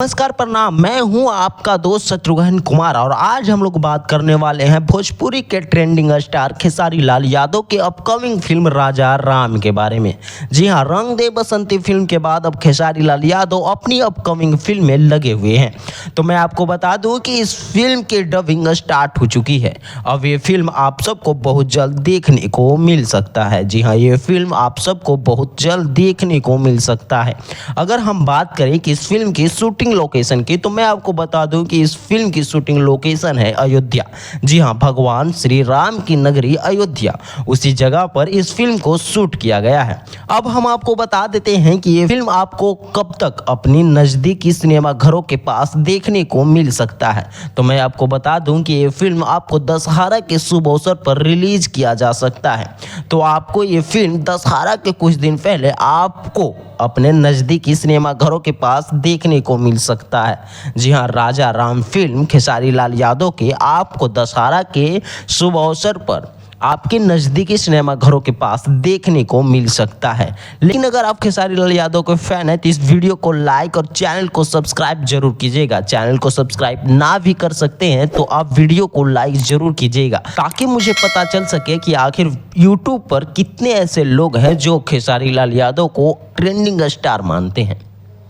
नमस्कार प्रणाम। मैं हूं आपका दोस्त शत्रुघ्न कुमार और आज हम लोग बात करने वाले हैं भोजपुरी के ट्रेंडिंग स्टार खेसारी लाल यादव के अपकमिंग फिल्म राजा राम के बारे में। जी हां, रंग दे बसंती फिल्म के बाद अब खेसारी लाल यादव अपनी अपकमिंग फिल्म में लगे हुए हैं। तो मैं आपको बता दूं कि इस फिल्म की डबिंग स्टार्ट हो चुकी है। अब ये फिल्म आप सबको बहुत जल्द देखने को मिल सकता है। जी हाँ, ये फिल्म आप सबको बहुत जल्द देखने को मिल सकता है। अगर हम बात करें कि इस फिल्म की शूटिंग लोकेशन की, तो मैं आपको बता दूं कि इस फिल्म की शूटिंग लोकेशन है अयोध्या। जी हां, भगवान श्री राम की नगरी अयोध्या, उसी जगह पर इस फिल्म को शूट किया गया है। अब हम आपको बता देते हैं कि ये फिल्म आपको कब तक अपनी नज़दीकी सिनेमा घरों के पास देखने को मिल सकता है। तो मैं आपको बता दूं कि ये फिल्म आपको दशहरा के शुभ अवसर पर रिलीज किया जा सकता है। तो आपको ये फिल्म दशहरा के कुछ दिन पहले आपको अपने नज़दीकी सिनेमा घरों के पास देखने को मिल सकता है। जी हाँ, राजा राम फिल्म खेसारी लाल यादव के आपको दशहरा के शुभ अवसर पर आपके नज़दीकी सिनेमा घरों के पास देखने को मिल सकता है। लेकिन अगर आप खेसारी लाल यादव के फैन हैं तो इस वीडियो को लाइक और चैनल को सब्सक्राइब जरूर कीजिएगा। चैनल को सब्सक्राइब ना भी कर सकते हैं तो आप वीडियो को लाइक जरूर कीजिएगा, ताकि मुझे पता चल सके कि आखिर यूट्यूब पर कितने ऐसे लोग हैं जो खेसारी लाल यादव को ट्रेंडिंग स्टार मानते हैं।